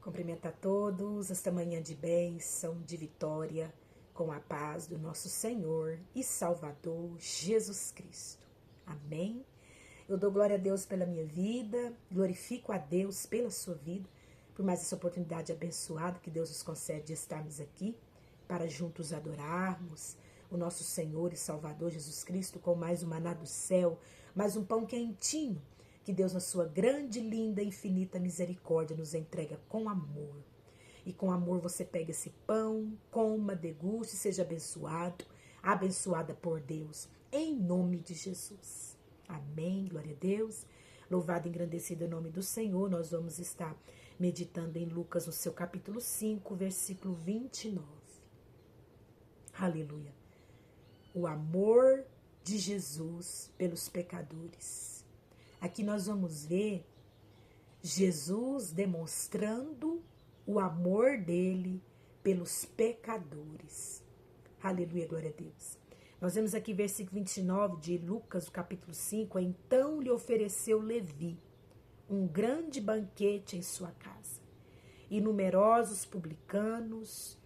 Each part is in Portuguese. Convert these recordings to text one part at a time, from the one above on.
Cumprimento a todos esta manhã de bênção, de vitória, com a paz do nosso Senhor e Salvador Jesus Cristo. Amém? Eu dou glória a Deus pela minha vida, glorifico a Deus pela sua vida, por mais essa oportunidade abençoada que Deus nos concede de estarmos aqui, para juntos adorarmos o nosso Senhor e Salvador Jesus Cristo com mais um maná do céu, mais um pão quentinho, que Deus, na sua grande, linda, infinita misericórdia, nos entrega com amor. E com amor você pega esse pão, coma, deguste, seja abençoado, abençoada por Deus, em nome de Jesus. Amém, glória a Deus. Louvado e engrandecido é o nome do Senhor. Nós vamos estar meditando em Lucas, no seu capítulo 5, versículo 29. Aleluia. O amor de Jesus pelos pecadores. Aqui nós vamos ver Jesus demonstrando o amor dele pelos pecadores. Aleluia, glória a Deus. Nós vemos aqui versículo 29 de Lucas, capítulo 5. Então lhe ofereceu Levi um grande banquete em sua casa, e numerosos publicanos,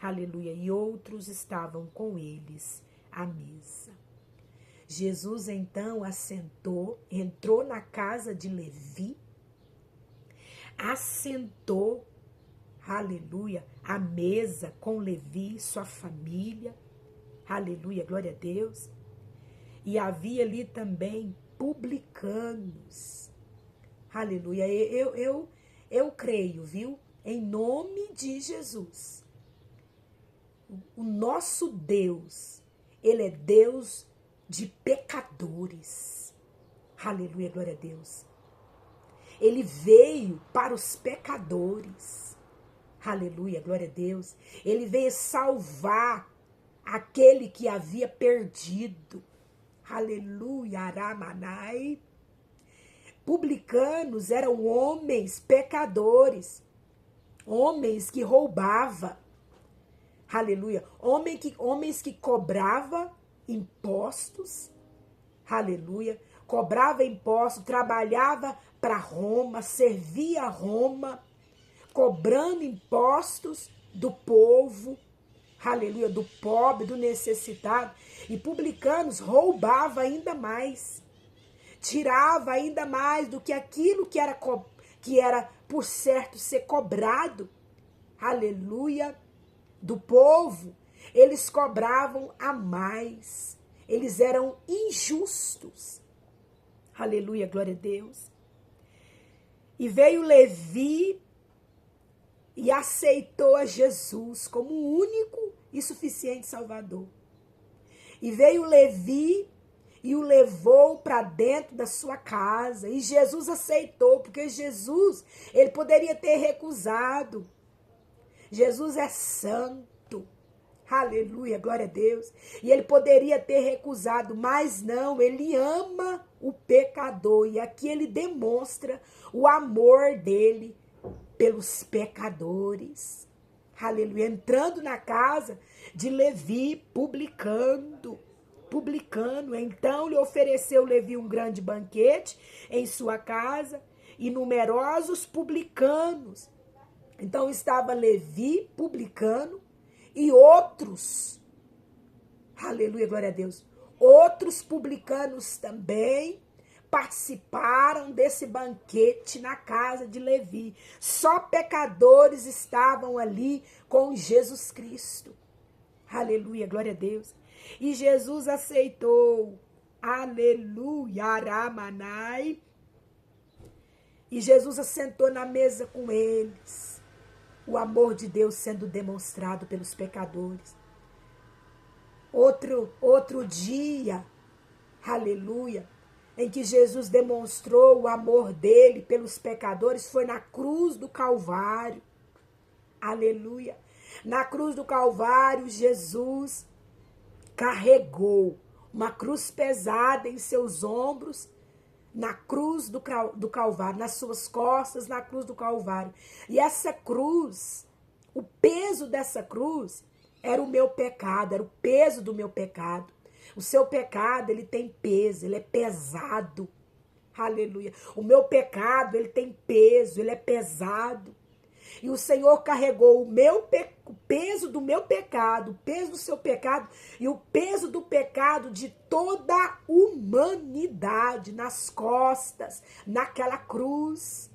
aleluia, e outros estavam com eles à mesa. Jesus então assentou, entrou na casa de Levi, assentou, aleluia, à mesa com Levi, sua família, aleluia, glória a Deus. E havia ali também publicanos, aleluia. Eu creio, viu? Em nome de Jesus. O nosso Deus, ele é Deus de pecadores. Aleluia, glória a Deus. Ele veio para os pecadores. Aleluia, glória a Deus. Ele veio salvar aquele que havia perdido. Aleluia, aramanai. Publicanos eram homens pecadores, homens que roubavam. Aleluia, homens que cobravam impostos, aleluia, cobrava impostos, trabalhava para Roma, servia a Roma, cobrando impostos do povo, aleluia, do pobre, do necessitado. E publicanos roubava ainda mais, tirava ainda mais do que aquilo que era por certo ser cobrado, aleluia, do povo. Eles cobravam a mais. Eles eram injustos. Aleluia, glória a Deus. E veio Levi e aceitou a Jesus como o único e suficiente Salvador. E veio Levi e o levou para dentro da sua casa. E Jesus aceitou, porque Jesus, ele poderia ter recusado. Jesus é santo. Aleluia, glória a Deus. E ele poderia ter recusado, mas não, ele ama o pecador. E aqui ele demonstra o amor dele pelos pecadores. Aleluia, entrando na casa de Levi, publicano. Então lhe ofereceu Levi um grande banquete em sua casa, e numerosos publicanos. Então estava Levi, publicano, e outros, aleluia, glória a Deus, outros publicanos também participaram desse banquete na casa de Levi. Só pecadores estavam ali com Jesus Cristo. Aleluia, glória a Deus. E Jesus aceitou, aleluia, aramanai. E Jesus assentou na mesa com eles. O amor de Deus sendo demonstrado pelos pecadores. Outro dia, aleluia, em que Jesus demonstrou o amor dele pelos pecadores foi na cruz do Calvário. Aleluia. Na cruz do Calvário, Jesus carregou uma cruz pesada em seus ombros, na cruz do Calvário, nas suas costas, na cruz do Calvário. E essa cruz, o peso dessa cruz, era o meu pecado, era o peso do meu pecado. O seu pecado, ele tem peso, ele é pesado. Aleluia. O meu pecado, ele tem peso, ele é pesado. E o Senhor carregou o peso do meu pecado, o peso do seu pecado e o peso do pecado de toda a humanidade nas costas, naquela cruz.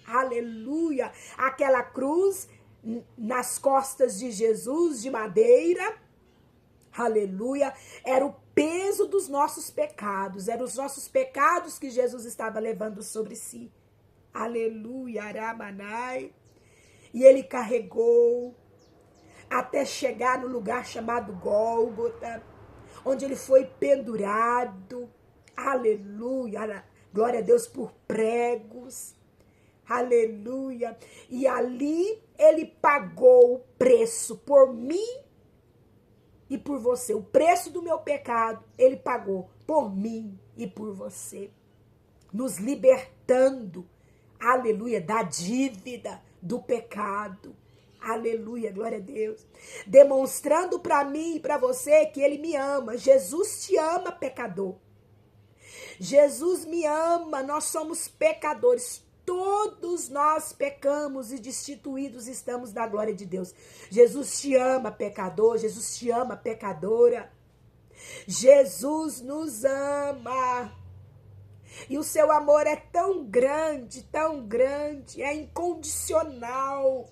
Aleluia! Aquela cruz nas costas de Jesus, de madeira. Aleluia! Era o peso dos nossos pecados, eram os nossos pecados que Jesus estava levando sobre si. Aleluia! Aramanai. E ele carregou até chegar no lugar chamado Gólgota, onde ele foi pendurado. Aleluia! Glória a Deus por pregos. Aleluia! E ali ele pagou o preço por mim e por você. O preço do meu pecado, ele pagou por mim e por você. Nos libertando, aleluia, da dívida, do pecado. Aleluia, glória a Deus. Demonstrando para mim e para você que ele me ama. Jesus te ama, pecador. Jesus me ama, nós somos pecadores. Todos nós pecamos e destituídos estamos da glória de Deus. Jesus te ama, pecador. Jesus te ama, pecadora. Jesus nos ama. E o seu amor é tão grande, é incondicional.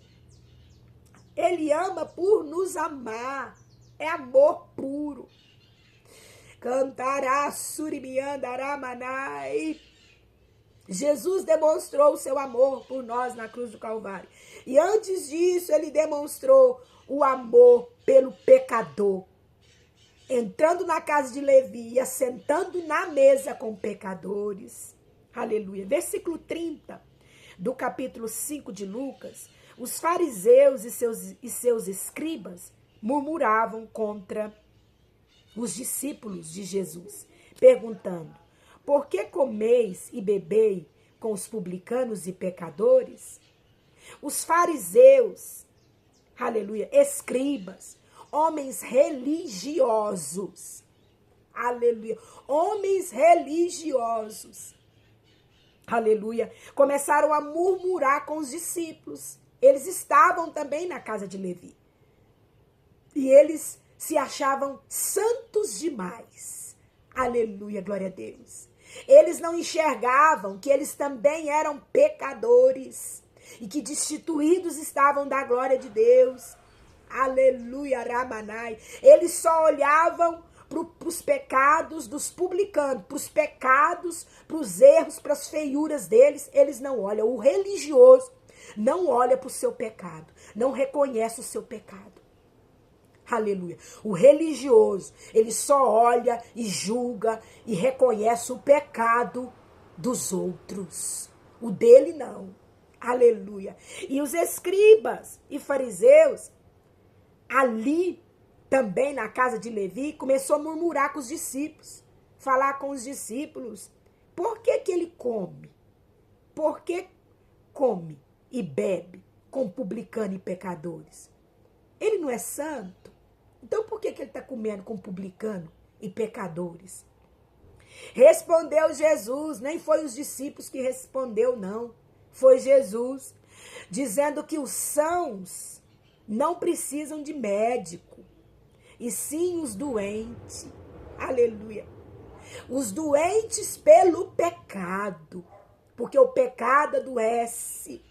Ele ama por nos amar. É amor puro. Cantará, surimiandaramanai. Jesus demonstrou o seu amor por nós na cruz do Calvário. E antes disso, ele demonstrou o amor pelo pecador. Entrando na casa de Levi e assentando na mesa com pecadores. Aleluia. Versículo 30 do capítulo 5 de Lucas. Os fariseus e seus escribas murmuravam contra os discípulos de Jesus, perguntando: por que comeis e bebeis com os publicanos e pecadores? Os fariseus, aleluia, escribas, homens religiosos, aleluia, homens religiosos, aleluia, começaram a murmurar com os discípulos. Eles estavam também na casa de Levi. E eles se achavam santos demais. Aleluia, glória a Deus. Eles não enxergavam que eles também eram pecadores e que destituídos estavam da glória de Deus. Aleluia, Ramanai. Eles só olhavam para os pecados dos publicanos, para os pecados, para os erros, para as feiuras deles. Eles não olham. O religioso não olha para o seu pecado, não reconhece o seu pecado. Aleluia. O religioso, ele só olha e julga e reconhece o pecado dos outros. O dele não. Aleluia. E os escribas e fariseus, ali também na casa de Levi, começou a murmurar com os discípulos. Falar com os discípulos. Por que que ele come? Por que come e bebe com publicano e pecadores? Ele não é santo? Então por que que ele está comendo com publicano e pecadores? Respondeu Jesus, nem foi os discípulos que respondeu, não. Foi Jesus, dizendo que os sãos não precisam de médico, e sim os doentes. Aleluia. Os doentes pelo pecado, porque o pecado adoece.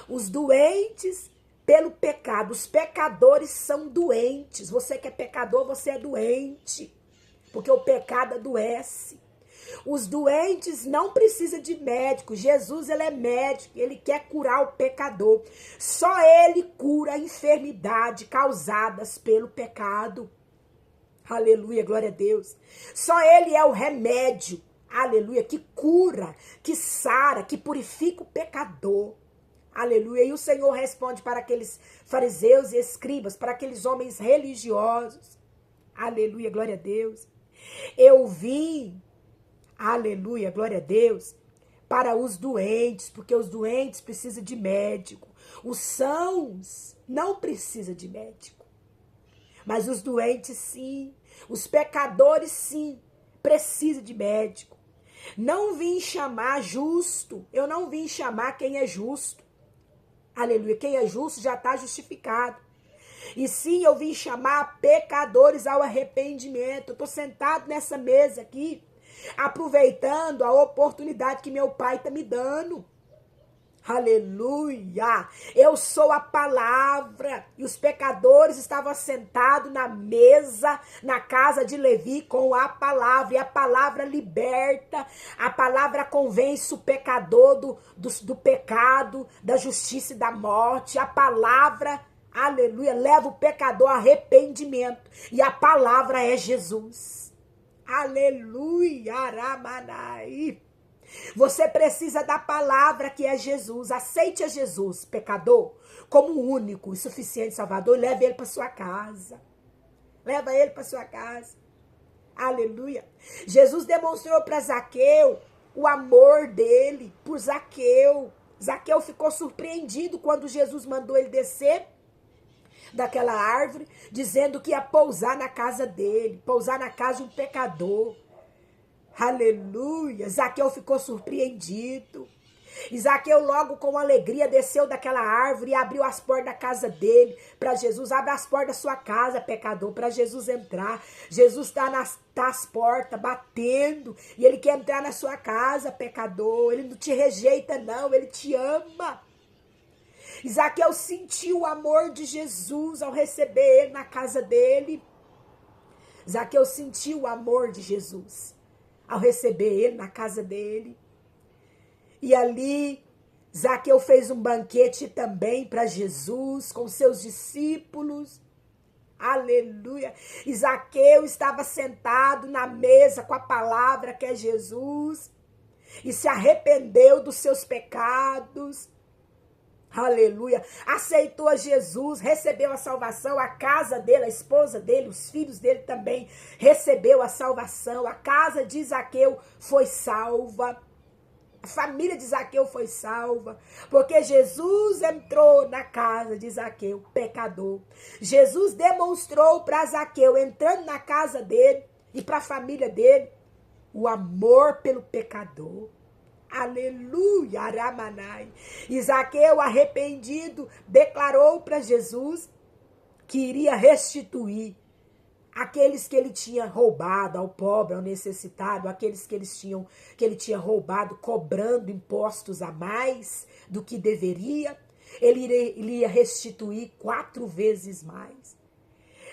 Os doentes pelo pecado. Os pecadores são doentes. Você que é pecador, você é doente. Porque o pecado adoece. Os doentes não precisam de médico. Jesus, ele é médico. Ele quer curar o pecador. Só ele cura a enfermidade causadas pelo pecado. Aleluia, glória a Deus. Só ele é o remédio. Aleluia, que cura, que sara, que purifica o pecador. Aleluia. E o Senhor responde para aqueles fariseus e escribas, para aqueles homens religiosos. Aleluia, glória a Deus. Eu vim, aleluia, glória a Deus, para os doentes, porque os doentes precisam de médico. Os sãos não precisam de médico. Mas os doentes sim, os pecadores sim, precisam de médico. Não vim chamar justo, eu não vim chamar quem é justo. Aleluia. Quem é justo já está justificado. E sim, eu vim chamar pecadores ao arrependimento. Eu estou sentado nessa mesa aqui, aproveitando a oportunidade que meu pai está me dando. Aleluia! Eu sou a palavra. E os pecadores estavam sentados na mesa, na casa de Levi, com a palavra. E a palavra liberta, a palavra convence o pecador do pecado, da justiça e da morte. A palavra, aleluia, leva o pecador ao arrependimento. E a palavra é Jesus. Aleluia! Aramanai. Você precisa da palavra que é Jesus. Aceite a Jesus, pecador, como o único e suficiente Salvador. E leve ele para sua casa. Leva ele para sua casa. Aleluia. Jesus demonstrou para Zaqueu o amor dele por Zaqueu. Zaqueu ficou surpreendido quando Jesus mandou ele descer daquela árvore, dizendo que ia pousar na casa dele, pousar na casa de um pecador. Aleluia. Zaqueu ficou surpreendido. E Zaqueu logo com alegria desceu daquela árvore e abriu as portas da casa dele para Jesus. Abre as portas da sua casa, pecador, para Jesus entrar. Jesus está nas portas, batendo. E ele quer entrar na sua casa, pecador. Ele não te rejeita, não. Ele te ama. E Zaqueu sentiu o amor de Jesus ao receber ele na casa dele. Zaqueu sentiu o amor de Jesus ao receber ele na casa dele. E ali, Zaqueu fez um banquete também para Jesus, com seus discípulos. Aleluia. E Zaqueu estava sentado na mesa com a palavra que é Jesus. E se arrependeu dos seus pecados. Aleluia. Aceitou a Jesus, recebeu a salvação, a casa dele, a esposa dele, os filhos dele também recebeu a salvação. A casa de Zaqueu foi salva. A família de Zaqueu foi salva, porque Jesus entrou na casa de Zaqueu, pecador. Jesus demonstrou para Zaqueu, entrando na casa dele e para a família dele, o amor pelo pecador. Aleluia, Aramanai. E Zaqueu, arrependido, declarou para Jesus que iria restituir aqueles que ele tinha roubado ao pobre, ao necessitado, aqueles que ele tinha roubado, cobrando impostos a mais do que deveria, ele iria restituir 4 vezes mais.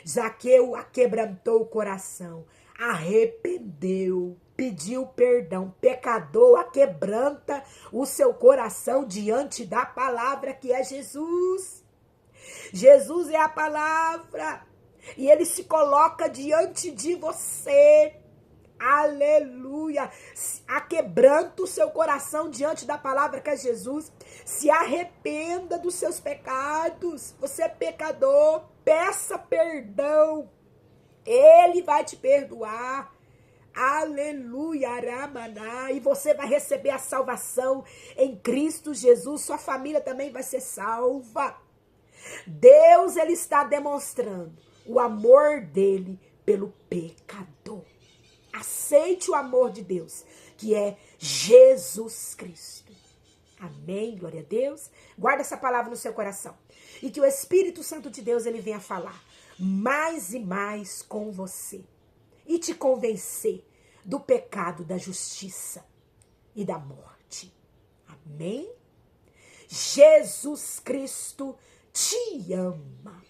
Zaqueu aquebrantou o coração, arrependeu, pediu perdão. Pecador aquebranta o seu coração diante da palavra que é Jesus. Jesus é a palavra. E ele se coloca diante de você. Aleluia. Aquebranta o seu coração diante da palavra que é Jesus. Se arrependa dos seus pecados. Você é pecador. Peça perdão. Ele vai te perdoar. Aleluia, Aramaná. E você vai receber a salvação em Cristo Jesus. Sua família também vai ser salva. Deus, ele está demonstrando o amor dele pelo pecador. Aceite o amor de Deus, que é Jesus Cristo. Amém, glória a Deus. Guarda essa palavra no seu coração. E que o Espírito Santo de Deus, ele venha falar mais e mais com você. E te convencer do pecado, da justiça e da morte. Amém? Jesus Cristo te ama.